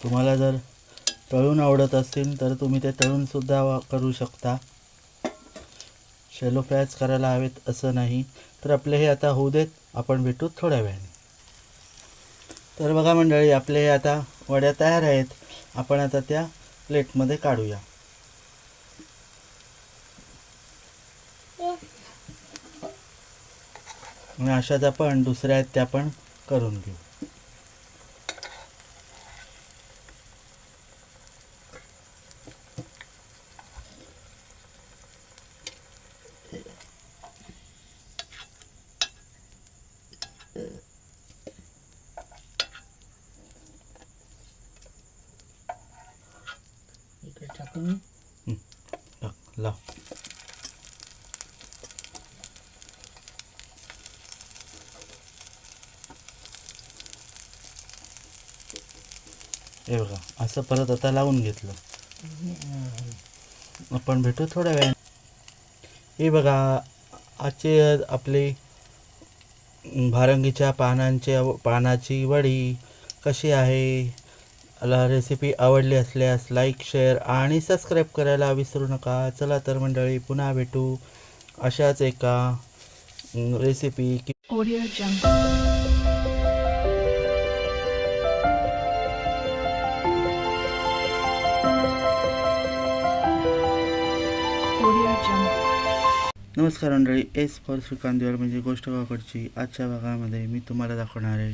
तुम्हाला जर तळून आवडत असतील तर तुम्ही ते तळूनसुद्धा करू शकता. शॅलो फ्रायच करायला हवेत असं नाही. तर आपले हे आता होऊ देत, आपण भेटू थोड्या वेळाने. तर बघा मंडळी, आपले हे आता वड्या तयार आहेत. आपण आता त्या प्लेटमध्ये काढूया. आणि अशाच आपण दुसऱ्या आहेत त्या पण करून घेऊ. इकडे टाकून लाव. हे बघा, असं परत आता लावून घेतलं. आपण भेटू थोड्या वेळाने. हे बघा, आजची आपली भारंगीच्या पानाची वडी कशी आहे. रेसिपी आवडली असल्यास लाईक, शेअर आणि सबस्क्राईब करायला विसरू नका. चला तर मंडळी, पुन्हा भेटू अशाच एका recipe. Audio Jungle. Audio Jungle. नमस्कार मंडळी, एस फॉर श्रीकांतदेवर म्हणजे गोष्ट गावाकडची. आजच्या भागामध्ये मी तुम्हाला दाखवणार आहे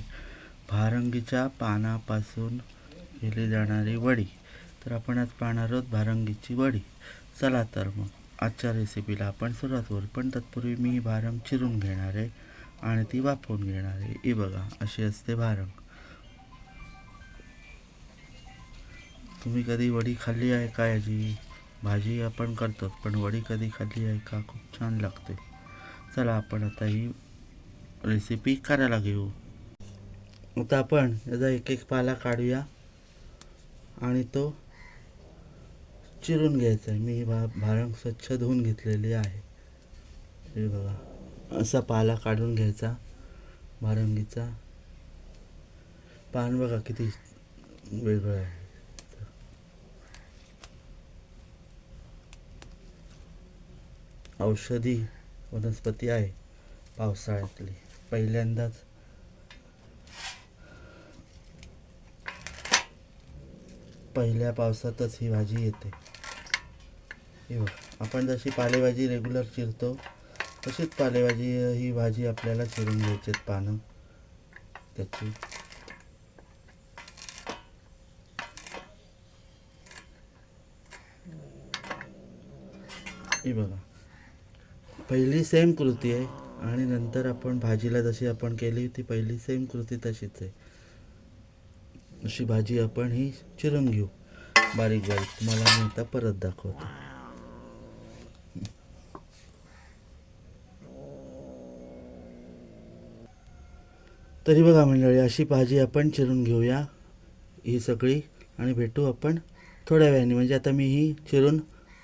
भारंगीच्या पानापासून केली जाणारी वडी. तर आपण आज पाहणार आहोत भारंगीची वडी. चला तर मग आजच्या रेसिपीला आपण सुरुवात करू. पण तत्पूर्वी मी भारंग चिरून घेणार आहे आणि ती वाफवून घेणार आहे. ही बघा, अशी असते भारंग. तुम्ही कधी वडी खाल्ली आहे का? याची भाजी आपण करतो, पण वडी कधी खाल्ली आहे का? खूप छान लागते. चला आपण आता ही रेसिपी करायला घेऊ. आता आपण याचा एक एक पाला काढूया आणि तो चिरून घ्यायचा आहे. मी भारंग स्वच्छ धुवून घेतलेली आहे. हे बघा, असा पाला काढून घ्यायचा भारंगीचा. पान बघा किती वेगळं आहे. औषधी वनस्पती आहे पावसाळ्यातली. पहिल्या पावसातच ही भाजी येते. हे बघ, आपण जशी पालेभाजी रेग्युलर चिरतो तशीच पालेभाजी ही भाजी आपल्याला चिरून घ्यायची आहेत पानं त्याची. हे बघा, पहिली सेम कृती आहे आणि नंतर आपण भाजीला जशी आपण केली ती पहिली सेम कृती तशीच आहे. अशी भाजी आपण ही चिरून घेऊ बारीक बारीक. तुम्हाला मी आता परत दाखवतो. तरी बघा मंडळी, अशी भाजी आपण चिरून घेऊया ही सगळी आणि भेटू आपण थोड्या वेळाने. म्हणजे आता मी ही चिरून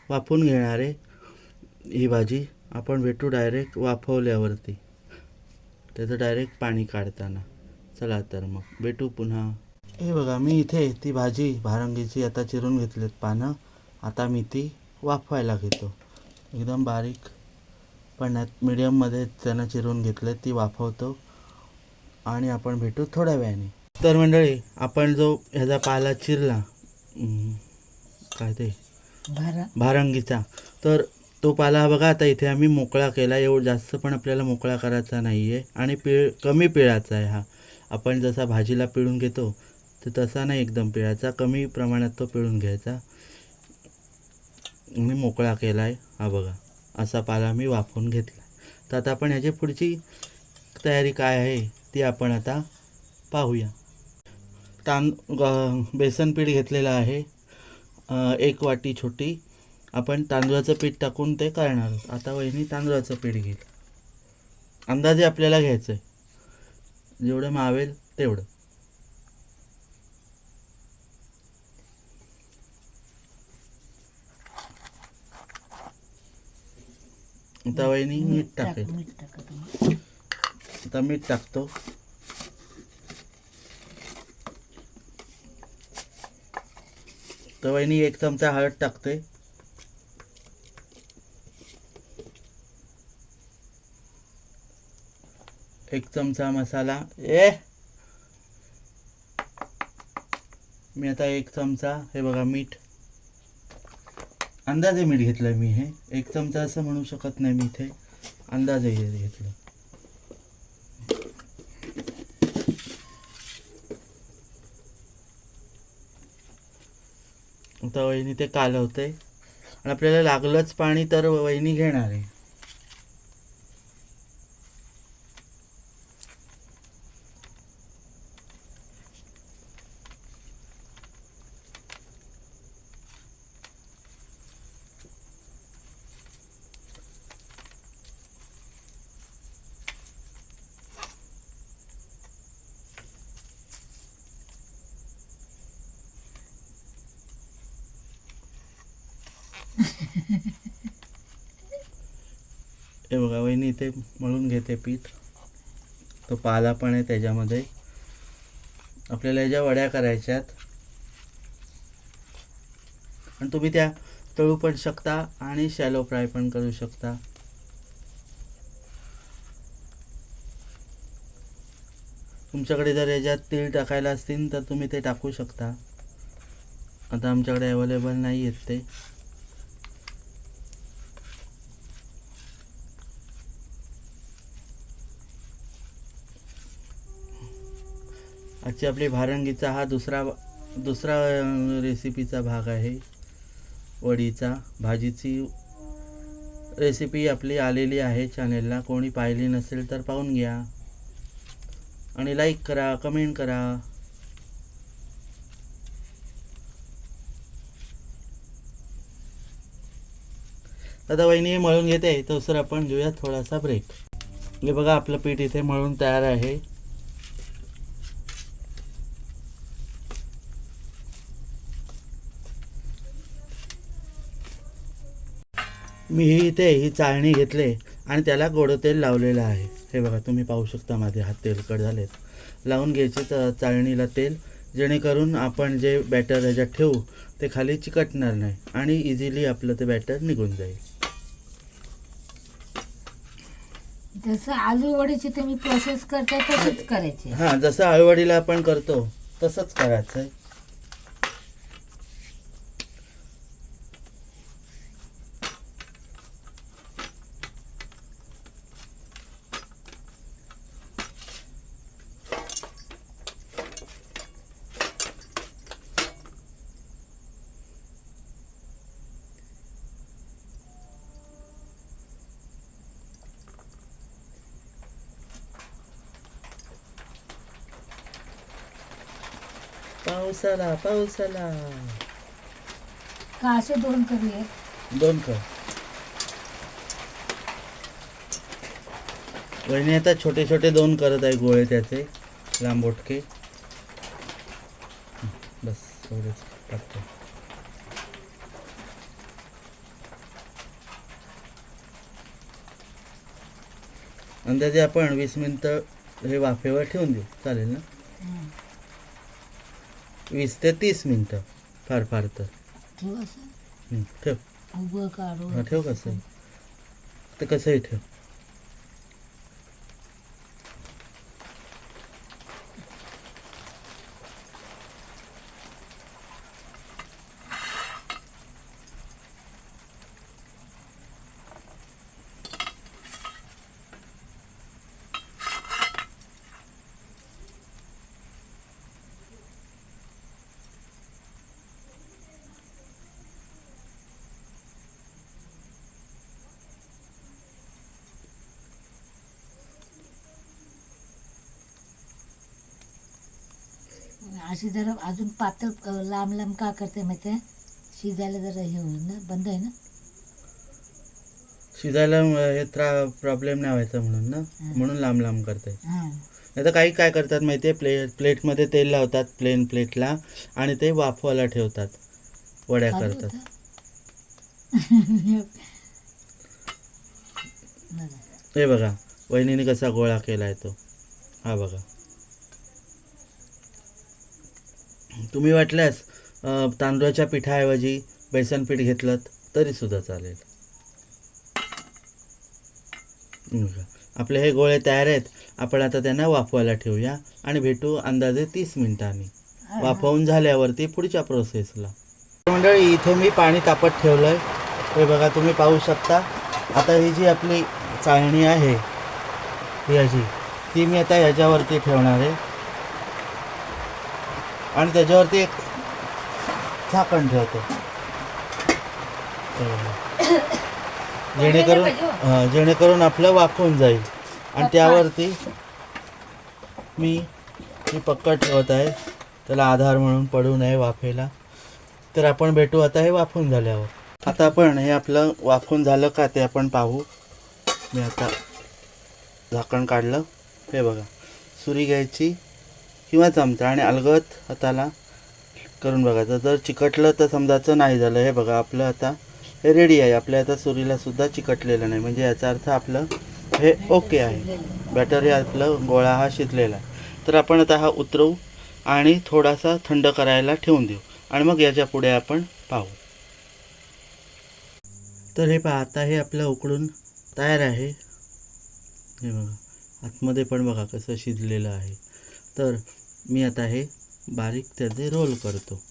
वाफवून घेणार आहे ही भाजी. आपण भेटू डायरेक्ट वाफवल्यावरती, त्याचं डायरेक्ट पाणी काढताना. चला तर मग भेटू पुन्हा. हे बघा, मी इथे ती भाजी भारंगीची आता चिरून घेतलीत पानं. आता मी ती वाफवायला घेतो. एकदम बारीक पाण्यात मिडियममध्ये त्यांना चिरून घेतले, ती वाफवतो आणि आपण भेटू थोड्या वेळाने. तर मंडळी, आपण जो ह्याचा पाला चिरला काय ते भारंगीचा, तर तो पाला बघा आता इथे आम्ही मोकळा केला. एवढं जास्त पण आपल्याला मोकळा करायचा नाही आहे आणि कमी पिळाचा आहे हा. आपण जसा भाजीला पिळून घेतो तर तसा नाही एकदम पिळायचा, कमी प्रमाणात तो पिळून घ्यायचा. मी मोकळा केला आहे हा बघा, असा पाला मी वाफवून घेतला. तर आता आपण ह्याची पुढची तयारी काय आहे ती आपण आता पाहूया. बेसन पीठ घेतलेलं आहे 1 वाटी छोटी. आपण तांदूळाचं पीठ टाकून ते करणार आहोत. आता वहिनी तांदूळाचं पीठ घेईल. अंदाजे आपल्याला घ्यायचं आहे, जेवढं मावेल तेवढं. आता वहिनी मीठ टाकेल. आता मीठ टाकतो. तर वहिनी 1 चमचा हळद टाकते. एक चमचा मसाला. मी आता 1 चमचा हे बघा मीठ, अंदाजे मीठ घेतलं मी. हे 1 चमचा असं म्हणू शकत नाही मी, इथे अंदाजे घेतलं. आता वहिनी ते कालवते आणि आपल्याला लागलंच पाणी तर वहिनी घेणार आहे. हे बघा वहिनी इथे मळून घेते पीठ. तो पाला पण आहे त्याच्यामध्ये. आपल्याला याच्या वड्या करायच्यात आणि तुम्ही त्या तळू पण शकता आणि शॅलो फ्राय पण करू शकता. तुमच्याकडे जर याच्यात तीळ टाकायला असतील तर तुम्ही ते टाकू शकता. आता आमच्याकडे अवेलेबल नाही आहेत ते. आजची आपली भारंगीचा हा दुसरा रेसिपीचा भाग आहे. वडीचा भाजीची रेसिपी आपली आलेली आहे चॅनेलला. कोणी पाहिली नसेल तर पाहून घ्या आणि लाईक करा, कमेंट करा. आता वहिनी मळून घेते, तसं आपण घेऊया थोडासा ब्रेक. हे बघा आपलं पीठ इथे मळून तयार आहे. मी ही चाळणी घेतले आणि त्याला गोडं तेल लावलेलं आहे. हे बघा तुम्ही पाहू शकता माझे हात तेलकट झालेत. लावून घ्यायचे चाळणीला तेल, जेणेकरून आपण जे बॅटर ह्याच्यात ठेवू ते खाली चिकटणार नाही आणि इझिली आपलं ते बॅटर निघून जाईल. जसं आलू वडीची तुम्ही प्रोसेस करताय तसंच करायची. हां, जसं आळूवडीला आपण करतो तसंच करायचं आहे. पावसाला पावसाला का असे 2 करूया? 2 कर. वहिनी आता छोटे छोटे 2 करत आहे गोळे त्याचे लांबोटके. बस एवढेच टाकतो. अंदाजे आपण 20 मिनिटं हे वाफेवर ठेवून देऊ, चालेल ना? 20 ते 30 मिनिटं फार फार तर. ठेव असं ठेव. उभं काढू. हा, ठेव कसं ते कसंही ठेव. अशी जरा अजून पातळ लांब लांब का करते माहिती आहे? शिजायला जरा हे होईल ना, बंद आहे ना. शिजायला हे प्रॉब्लेम नाही व्हायचा म्हणून ना, म्हणून लांब लांब करते. हां, नाही तर काही काय करतात माहिती आहे, प्लेटमध्ये तेल लावतात प्लेन प्लेटला आणि ते वाफवायला ठेवतात, वड्या चालू करतात. होतं. बघा. हे बघा वहिनीने कसा गोळा केला आहे तो. हा बघा. तुम्ही वाटल्यास तांदूळाच्या पिठाऐवजी बेसन पीठ घेतलं तरीसुद्धा चालेल. आपले हे गोळे तयार आहेत. आपण आता त्यांना वाफवायला ठेवूया आणि भेटू अंदाजे 30 मिनिटांनी. वाफवून झाल्यावरती पुढच्या प्रोसेसला. मंडळी, इथे मी पाणी तापत ठेवलं आहे. हे बघा, तुम्ही पाहू शकता. आता ही जी आपली चाळणी आहे ही अशी, ती मी आता ह्याच्यावरती ठेवणार आहे आणि त्याच्यावरती एक झाकण ठेवतो. जेणेकरून आपलं वाफून जाईल. आणि त्यावरती मी ही पक्कड ठेवत आहे, त्याला आधार म्हणून पडू नये वाफेला. तर आपण भेटू आता हे वाफून झाल्यावर. आता आपण हे आपलं वाफून झालं का ते आपण पाहू. मी आता झाकण काढलं. हे बघा, सुरी घ्यायची किंवा चमचा आणि अलगद हाताला करून बघायचं. जर चिकटलं तर समजायचं नाही झालं. हे बघा, आपलं आता हे रेडी आहे. आपल्या आता सुरीला सुद्धा चिकटलेलं नाही, म्हणजे याचा अर्थ आपलं हे ओके आहे. बॅटर हे आपलं गोळा हा शिजलेला आहे. तर आपण आता हा उतरवू आणि थोडासा थंड करायला ठेवून देऊ आणि मग याच्या पुढे आपण पाहू. तर हे पहा, आता हे आपलं उकडून तयार आहे. हे बघा, आतमध्ये पण बघा कसं शिजलेलं आहे. तर मी आता हे बारीक त्याचे रोल करतो.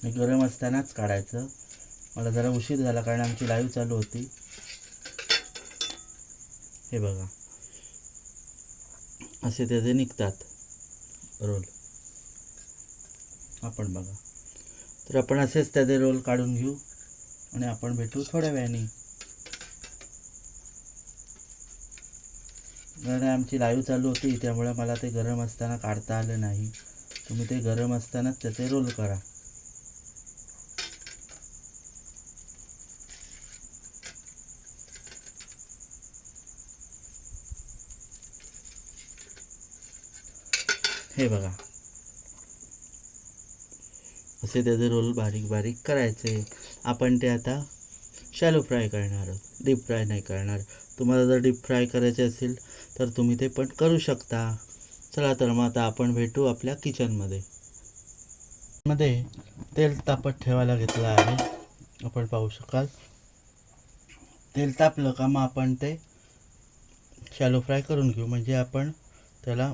हे गरम असतानाच काढायचं. मला जरा उशीर झाला कारण आमची लाईव्ह चालू होती. हे बघा, असे त्याचे निघतात रोल. आपण बघा, तर आपण असेच त्याचे रोल काढून घेऊ आणि आपण भेटू थोड्या वेळाने. कारण आमची लाईव्ह चालू होती त्यामुळे मला ते गरम असताना काढता आलं नाही. तुम्ही ते गरम असतानाच त्याचे रोल करा. हे बघा, असे त्याचे रोल बारीक बारीक करायचे. आपण ते आता शॅलो फ्राय करणार आहोत, डीप फ्राय नाही करणार. तुम्हाला जर डीप फ्राय करायचे असेल तर तुम्ही ते पण करू शकता. चला तर मग आता आपण भेटू आपल्या किचनमध्ये. तेल तापत ठेवायला घेतलं आहे. आपण पाहू शकाल. तेल तापलं का मग आपण ते शॅलो फ्राय करून घेऊ. म्हणजे आपण त्याला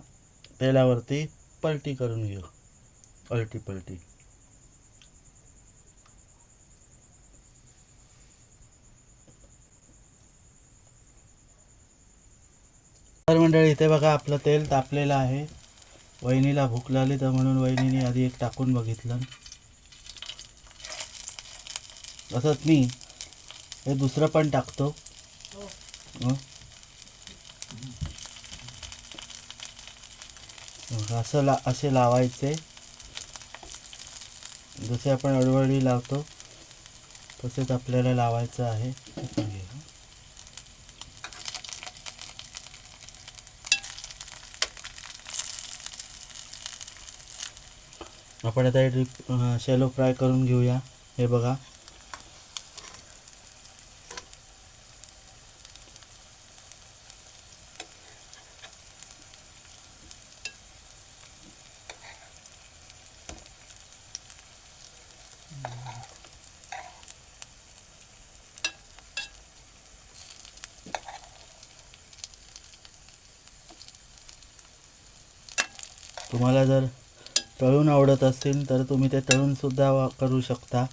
तेलावरती पलटी करून घेऊ, पलटी. तर मंडळी, इथे बघा आपलं तेल तापलेलं आहे. वहिनीला भूक लागली तर म्हणून वहिनीने आधी एक टाकून बघितलं. तसंच मी हे दुसरं पण टाकतो. असे लावायचे. जसे आपण अडवळी लावतो तसेच आपल्याला लावायचं आहे. आपण आता हे शॅलो फ्राय करून घेऊया. हे बघा, तुम्हाला जर तळून आवडत असेल तर तुम्ही ते तळूनसुद्धा करू शकता.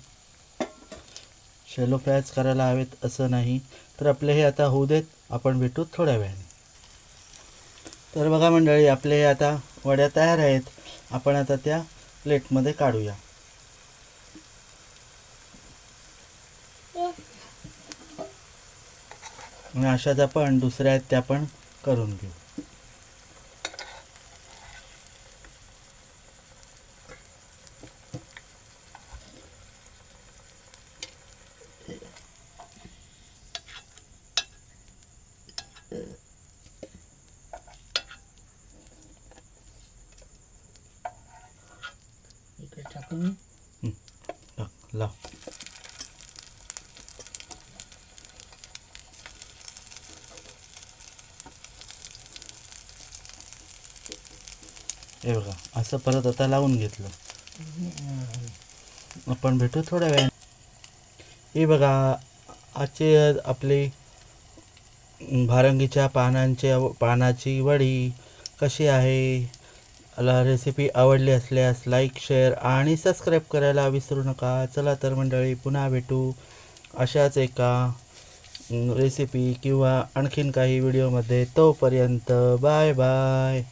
शॅलो फ्रायच करायला हवेत असं नाही. तर आपले हे आता होऊ देत, आपण भेटू थोड्या वेळाने. तर बघा मंडळी, आपले हे आता वड्या तयार आहेत. आपण आता त्या प्लेटमध्ये काढूया. आणि अशाच आपण दुसऱ्या आहेत त्या पण करून घेऊ. लाव. हे बघा असं परत आता लावून घेतलं. आपण भेटू थोड्या वेळाने. हे बघा आजची आपली भारंगीच्या पानाची वडी कशी आहे. रेसिपी आवडली असल्यास लाईक शेअर आणि सबस्क्राईब करायला विसरू नका. चला तर मंडळी पुन्हा भेटू अशाच एका रेसिपी किंवा आणखीन काही व्हिडिओमध्ये. तोपर्यंत बाय बाय.